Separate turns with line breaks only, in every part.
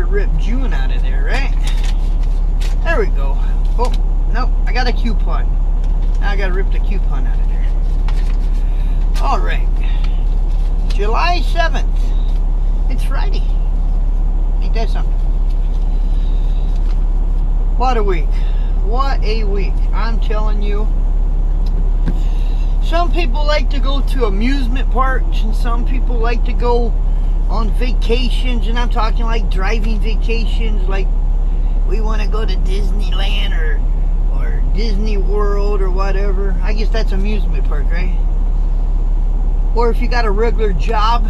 rip June out of there, right? There we go. Oh, no, I got a coupon. Now I gotta rip the coupon out of there. Alright. July 7th. It's Friday. Ain't that something? What a week. What a week. I'm telling you. Some people like to go to amusement parks, and some people like to go on vacations, and I'm talking like driving vacations, like we want to go to Disneyland or Disney World or whatever. I guess that's amusement park, right? Or if you got a regular job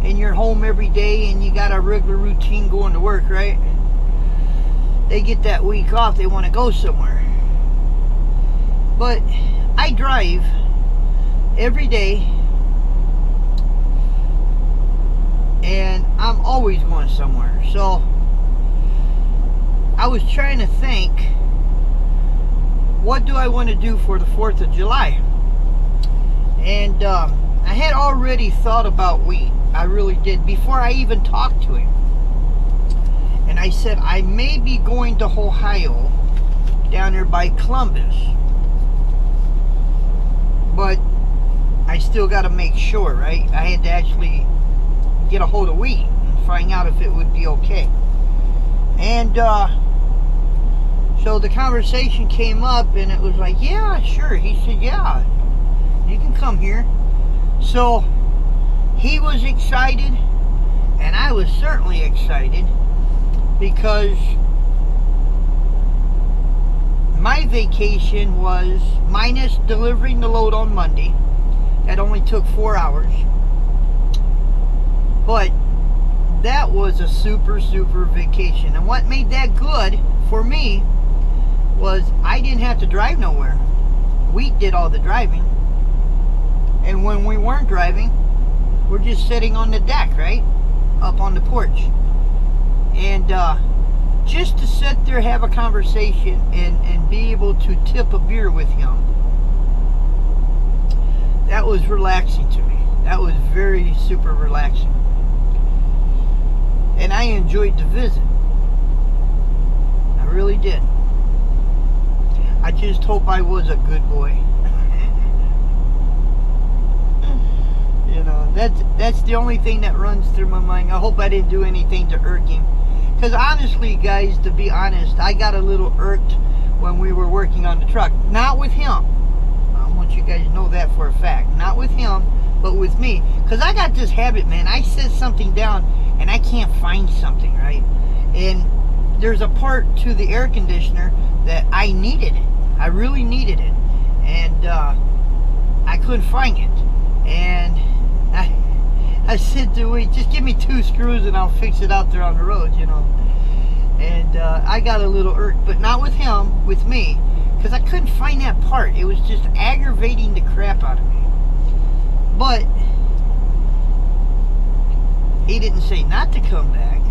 and you're home every day and you got a regular routine going to work, right? They get that week off, they want to go somewhere. But I drive every day, and I'm always going somewhere. So I was trying to think, what do I want to do for the 4th of July? And I had already thought about wheat. I really did, before I even talked to him. And I said, I may be going to Ohio, down there by Columbus. But I still got to make sure, right? I had to actually get a hold of wheat and find out if it would be okay. And so the conversation came up, and it was like, yeah, sure. He said, yeah, you can come here. So he was excited, and I was certainly excited, because my vacation was, minus delivering the load on Monday, that only took 4 hours, but that was a super vacation. And what made that good for me was I didn't have to drive nowhere. Wheat did all the driving, and when we weren't driving, we're just sitting on the deck, right, up on the porch. And just to sit there, have a conversation, and be able to tip a beer with him, that was relaxing to me. That was very super relaxing. And I enjoyed the visit. I really did. I just hope I was a good boy. You know, that's the only thing that runs through my mind. I hope I didn't do anything to irk him. Because honestly, guys, to be honest, I got a little irked when we were working on the truck. Not with him. I want you guys to know that for a fact. Not with him, but with me. Because I got this habit, man. I set something down and I can't find something, right? And there's a part to the air conditioner that I needed it. I really needed it. And I couldn't find it. And I said to him, just give me 2 screws and I'll fix it out there on the road, you know. And I got a little irked, but not with him, with me, because I couldn't find that part. It was just aggravating the crap out of me. But he didn't say not to come back,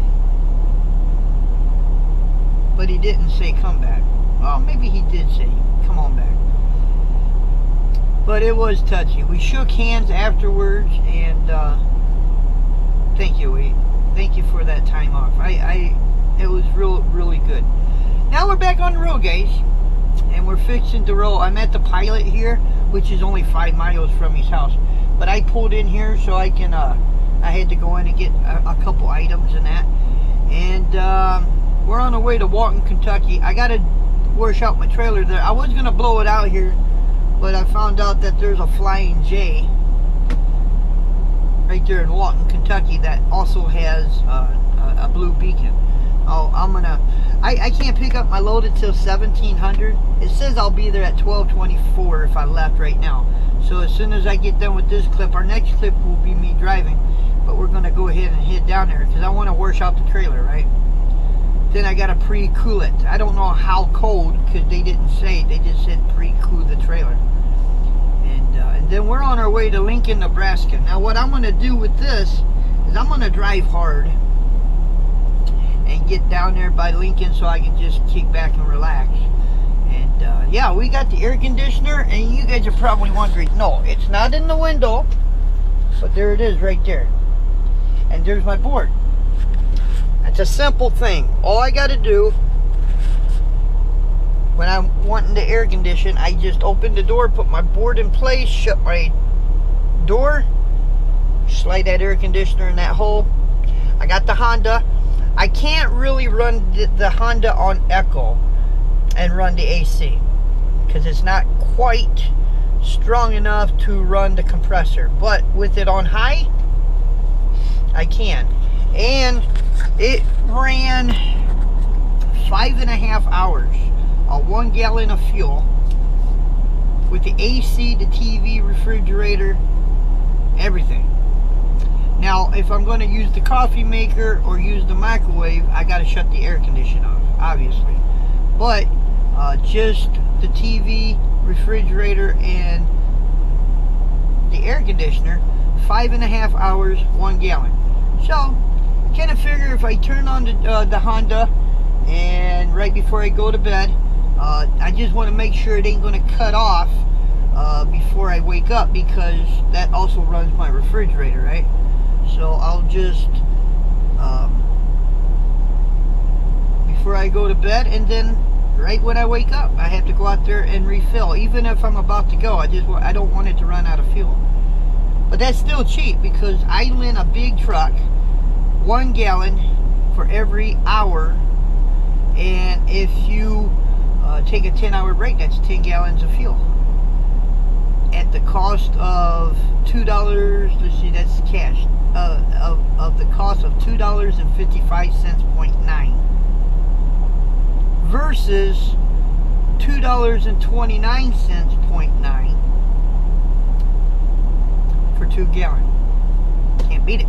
but he didn't say come back. Well, maybe he did say come on back. But it was touchy. We shook hands afterwards, and thank you, Wade. Thank you for that time off. It was really good. Now we're back on the road, guys, and we're fixing to roll. I'm at the Pilot here, which is only 5 miles from his house. But I pulled in here so I can. I had to go in and get a couple items and that. And we're on our way to Walton, Kentucky. I gotta wash out my trailer there. I was gonna blow it out here, but I found out that there's a Flying J right there in Walton, Kentucky, that also has a blue beacon. Oh, I can't pick up my load until 1700. It says I'll be there at 1224 if I left right now. So as soon as I get done with this clip, our next clip will be me driving. But we're gonna go ahead and head down there because I want to wash out the trailer, right? Then I gotta pre-cool it. I don't know how cold, because they didn't say. They just said pre-cool the trailer. And then we're on our way to Lincoln, Nebraska. Now what I'm gonna do with this is I'm gonna drive hard and get down there by Lincoln so I can just kick back and relax. And yeah, we got the air conditioner, and you guys are probably wondering, no, it's not in the window, but there it is right there. And there's my board. I It's a simple thing. All I got to do when I'm wanting to air condition, I just open the door, put my board in place, shut my door, slide that air conditioner in that hole. I got the Honda. I can't really run the Honda on Echo and run the AC because it's not quite strong enough to run the compressor. But with it on high, I can. And it ran 5.5 hours. 1 gallon of fuel with the AC, the TV, refrigerator, everything. Now, if I'm going to use the coffee maker or use the microwave, I got to shut the air conditioner off, obviously. But just the TV, refrigerator, and the air conditioner, 5.5 hours, 1 gallon. So, kind of figure if I turn on the Honda and right before I go to bed, I just want to make sure it ain't going to cut off before I wake up, because that also runs my refrigerator, right? So I'll just before I go to bed, and then right when I wake up, I have to go out there and refill. Even if I'm about to go, I don't want it to run out of fuel. But that's still cheap because I lend a big truck, 1 gallon for every hour, and if you take a 10-hour break, that's 10 gallons of fuel at the cost of $2. Let's see, that's cash. Of the cost of $2.55.9 versus $2.29.9 for 2 gallon. Can't beat it.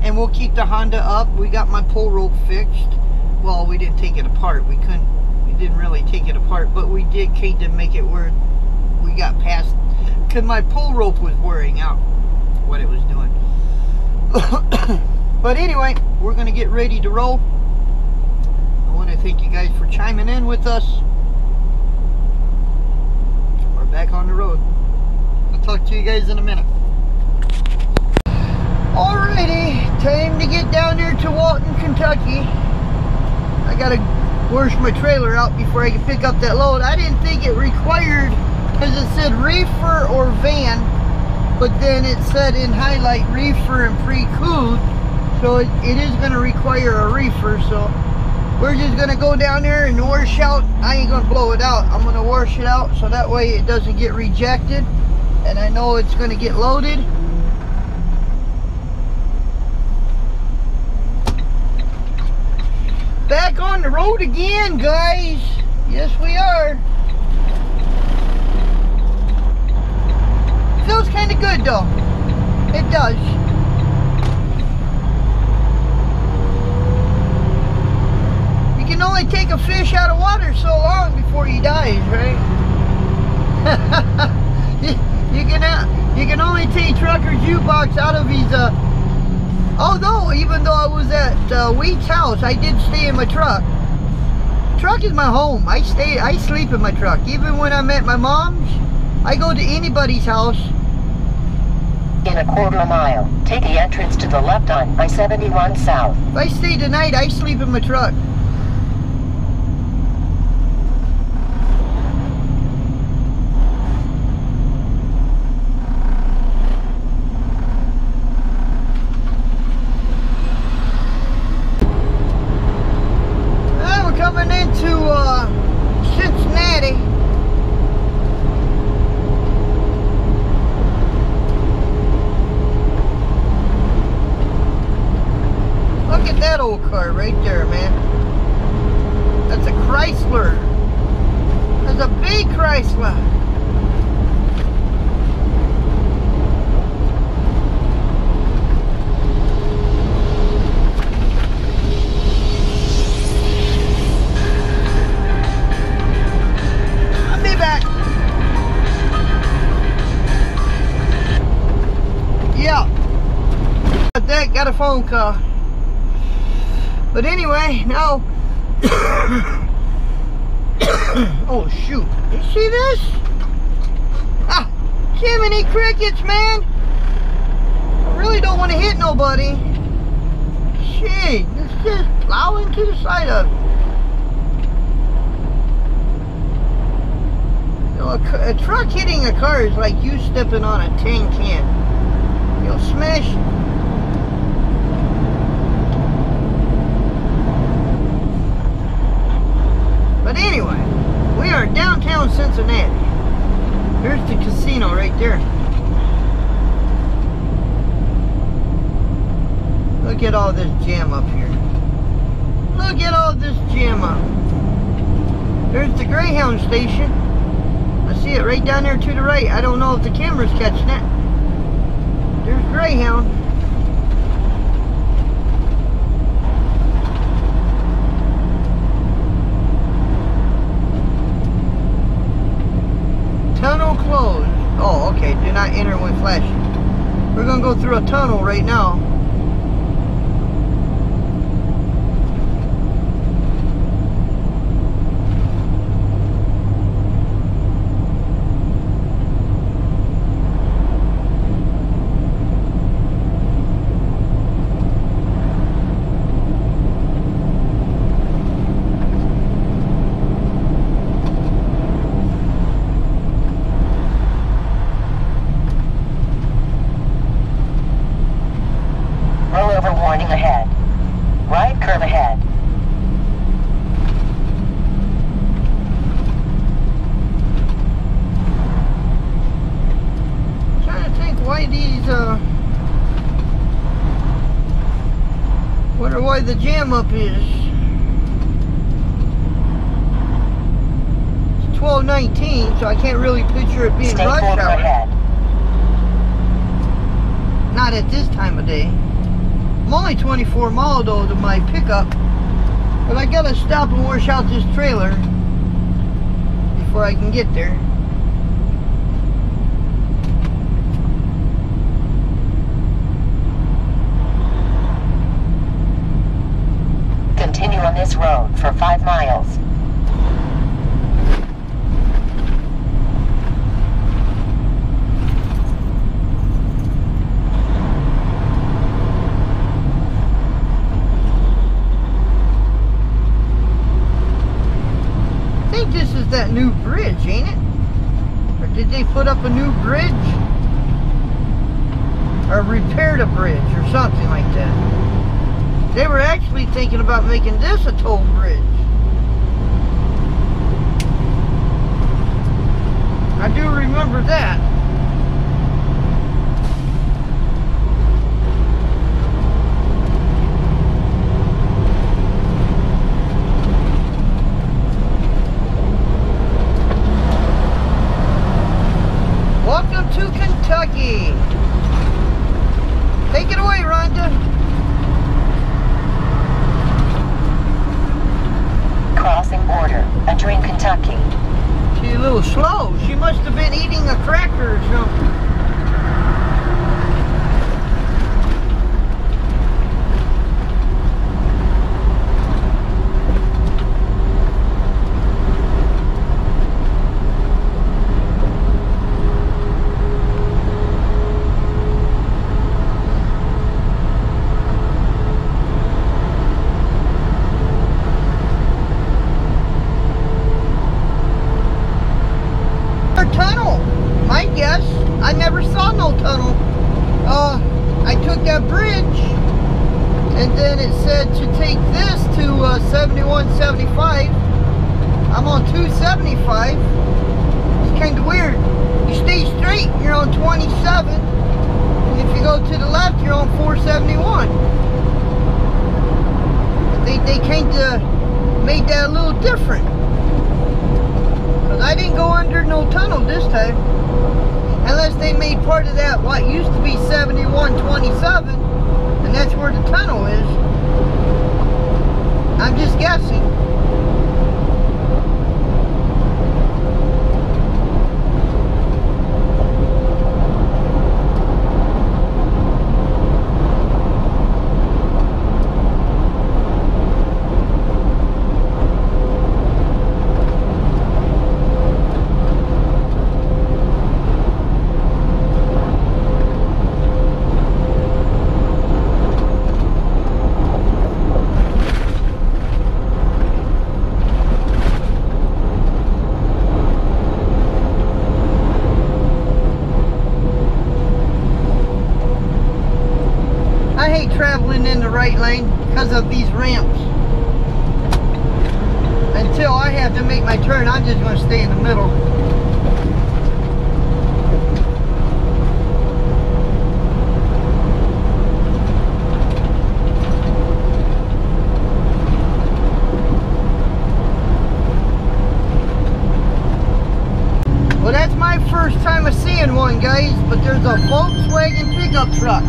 And we'll keep the Honda up. We got my pull rope fixed. Well, we didn't take it apart. We didn't really take it apart, but we did kind of make it where we got past, because my pull rope was wearing out what it was doing. But anyway, we're going to get ready to roll. I want to thank you guys for chiming in with us. We're back on the road. I'll talk to you guys in a minute. Alrighty, time to get down there to Walton, Kentucky. I gotta wash my trailer out before I can pick up that load. I didn't think it required, because it said reefer or van, but then it said in highlight reefer and pre-cooled, so it is going to require a reefer. So we're just going to go down there and wash out. I ain't going to blow it out. I'm going to wash it out so that way it doesn't get rejected, and I know it's going to get loaded. Back on the road again, guys. Yes, we are. Feels kind of good, though. It does. You can only take a fish out of water so long before he dies, right? you can only take Trucker Jukebox out of his although, even though I was at Wheat's house, I did stay in my truck. Truck is my home. I sleep in my truck. Even when I'm at my mom's, I go to anybody's house.
In a quarter mile, take the entrance to the left on I-71 South.
If I stay tonight, I sleep in my truck. Coming into Cincinnati. Look at that old car right there, man. That's a Chrysler. That's a big Chrysler. Got a phone call. But anyway, now oh shoot, you see this? Ah, Jiminy crickets, man. I really don't want to hit nobody. Shit, let's just plow into the side of it. You know, a truck hitting a car is like you stepping on a tin can. You'll smash it. But anyway, we are downtown Cincinnati. Here's the casino right there. Look at all this jam up here. Look at all this jam up. There's the Greyhound station. I see it right down there to the right. I don't know if the camera's catching it. There's Greyhound. Tunnel closed. Oh, okay. Do not enter when flashing. We're going to go through a tunnel right now.
Warning ahead. Right curve ahead.
I'm trying to think why these, wonder why the jam up is. It's 12:19, so I can't really picture it being rush hour.
Ahead.
Not at this time of day. I'm only 24 miles though to my pickup, but I gotta stop and wash out this trailer before I can get there.
Continue on this road for 5 miles.
I think this is that new bridge, ain't it? Or did they put up a new bridge? Or repaired a bridge or something like that. They were actually thinking about making this a toll bridge. I do remember that. Welcome to Kentucky. Take it away, Rhonda.
Crossing border. Entering Kentucky.
She's a little slow. She must have been eating a cracker or something. Tunnel, my guess. I never saw no tunnel. I took that bridge and then it said to take this to 7175. I'm on 275. It's kind of weird. You stay straight, you're on 27, and if you go to the left, you're on 471. I think they kind of made that a little different. I didn't go under no tunnel this time. Unless they made part of that what used to be 7127, and that's where the tunnel is. I'm just guessing. I hate traveling in the right lane because of these ramps. Until I have to make my turn, I'm just going to stay in the middle. Well, that's my first time of seeing one, guys, but there's a Volkswagen pickup truck.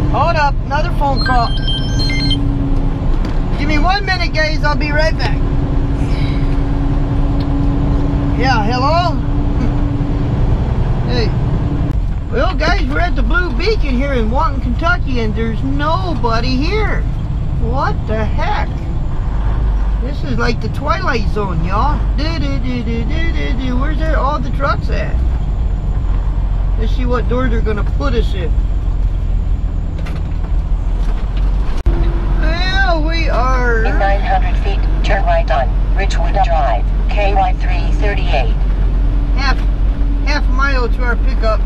Hold up, another phone call. Give me 1 minute, guys, I'll be right back. Yeah, hello? Hey. Well, guys, we're at the Blue Beacon here in Wanton, Kentucky, and there's nobody here. What the heck? This is like the Twilight Zone, y'all. Where's there all the trucks at? Let's see what door they're gonna put us in. Well, we are...
In 900 feet, turn right on Ridgewood Drive, KY 338.
Half a mile to our pickup.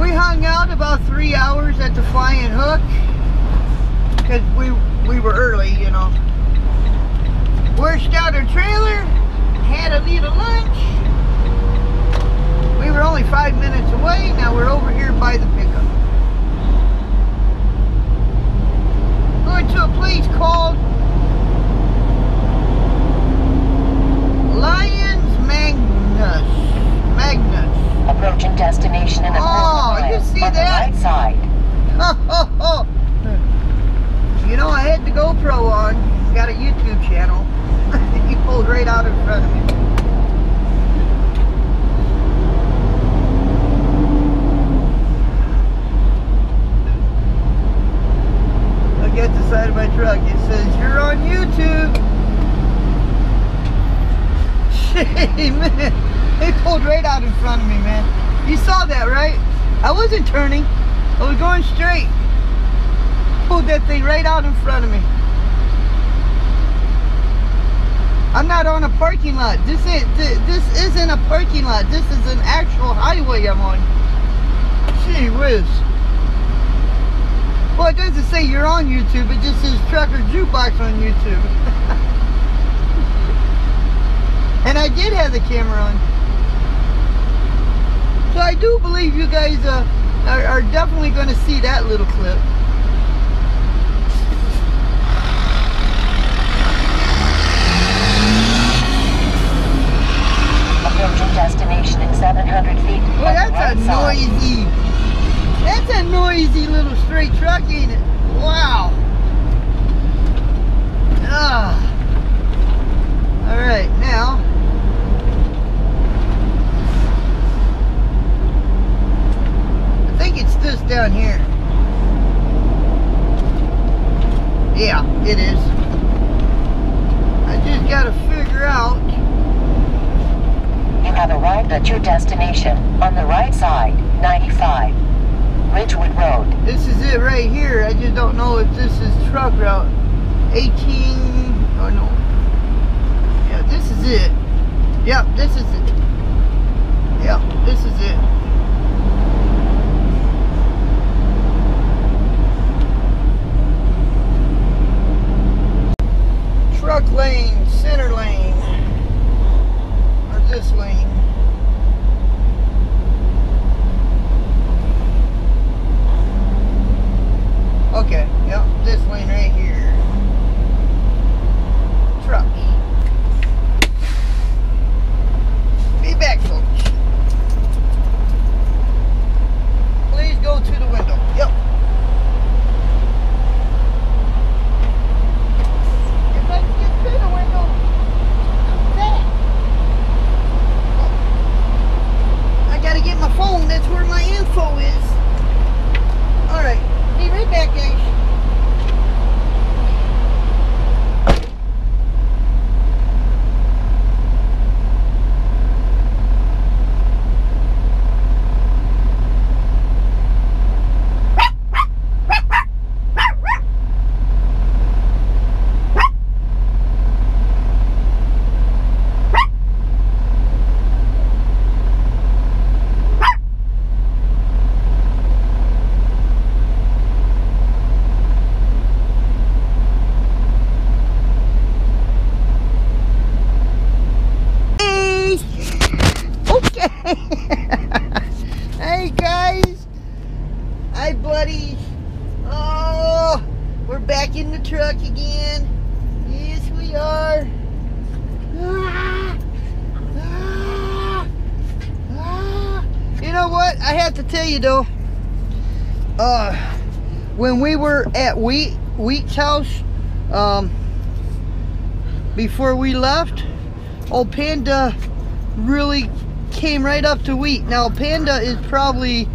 We hung out about 3 hours at the Flying Hook. Because we were early, you know. Washed out our trailer, had a little lunch. We were only 5 minutes away. Now we're over here by the pickup. Going to a place called Lions Magnus.
Approaching destination in a quarter mile
you see
on
that?
the right side.
You know, I had the GoPro on. Got a YouTube channel. He pulled right out in front of me. Look at the side of my truck. It says, "You're on YouTube." Shit, man. They pulled right out in front of me, man. You saw that, right? I wasn't turning. I was going straight. Pulled that thing right out in front of me. I'm not on a parking lot. This isn't a parking lot. This is an actual highway I'm on. Gee whiz. Well, it doesn't say you're on YouTube. It just says Trucker Jukebox on YouTube. And I did have the camera on. So I do believe you guys are definitely going to see that little clip.
Approaching destination in 700 feet.
Well, that's a noisy little straight truck, ain't it? Wow. All right, now. I think it's this down here. Yeah, it is. I just got to figure out.
You have arrived at your destination on the right side, 95 Ridgewood Road.
This is it right here. I just don't know if this is truck route 18 or no. Yeah, this is it. Yep, this is it. Yep, this is it. Truck lane, center lane. Or this lane. Okay, yep, this lane right here. Trucks. Be back, folks. Hi, buddies. Oh, we're back in the truck again. Yes, we are. You know what? I have to tell you though. When we were at Wheat's house, before we left, old Panda really came right up to Wheat. Now, Panda is probably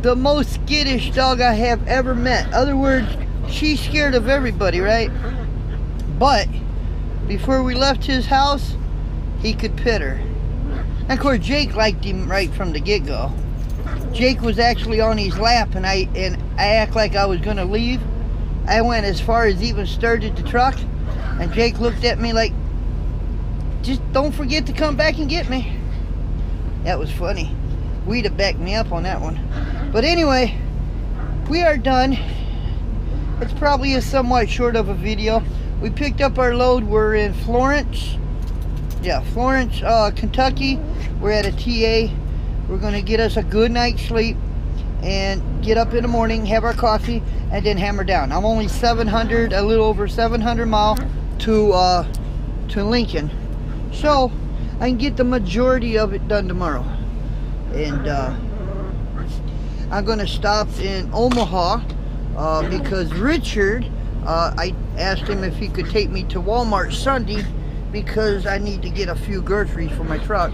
the most skittish dog I have ever met. In other words, she's scared of everybody, right? But before we left his house, he could pet her. And of course, Jake liked him right from the get-go. Jake was actually on his lap, and I act like I was gonna leave. I went as far as even started the truck, and Jake looked at me like, just don't forget to come back and get me. That was funny. We'd have backed me up on that one. But anyway, we are done. It's probably a somewhat short of a video. We picked up our load. We're in Florence. Yeah, Florence, Kentucky. We're at a TA. We're going to get us a good night's sleep and get up in the morning, have our coffee, and then hammer down. I'm only a little over 700 miles to Lincoln. So I can get the majority of it done tomorrow. And I'm going to stop in Omaha because Richard, I asked him if he could take me to Walmart Sunday because I need to get a few groceries for my truck.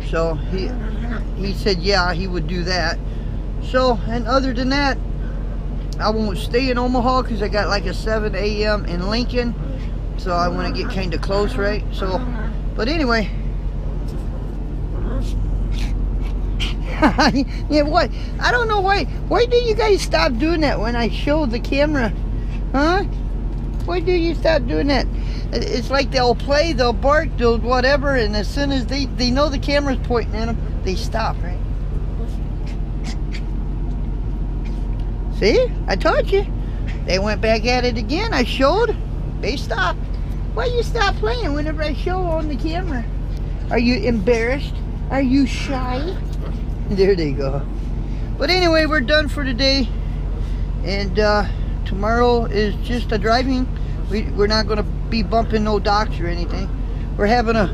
So he said yeah, he would do that. So, and other than that, I won't stay in Omaha because I got like a 7 a.m. in Lincoln. So I want to get kind of close, right? So, but anyway. Yeah, what? I don't know why. Why do you guys stop doing that when I show the camera? Huh? Why do you stop doing that? It's like they'll play, they'll bark, they'll whatever, and as soon as they know the camera's pointing at them, they stop, right? See? I told you. They went back at it again. I showed. They stopped. Why you stop playing whenever I show on the camera? Are you embarrassed? Are you shy? There they go. But anyway, we're done for today. And tomorrow is just a driving. We're not going to be bumping no docks or anything. We're having a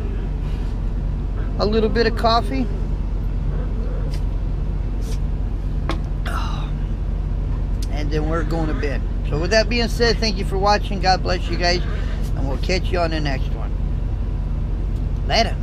little bit of coffee. And then we're going to bed. So with that being said, thank you for watching. God bless you guys. And we'll catch you on the next one. Later.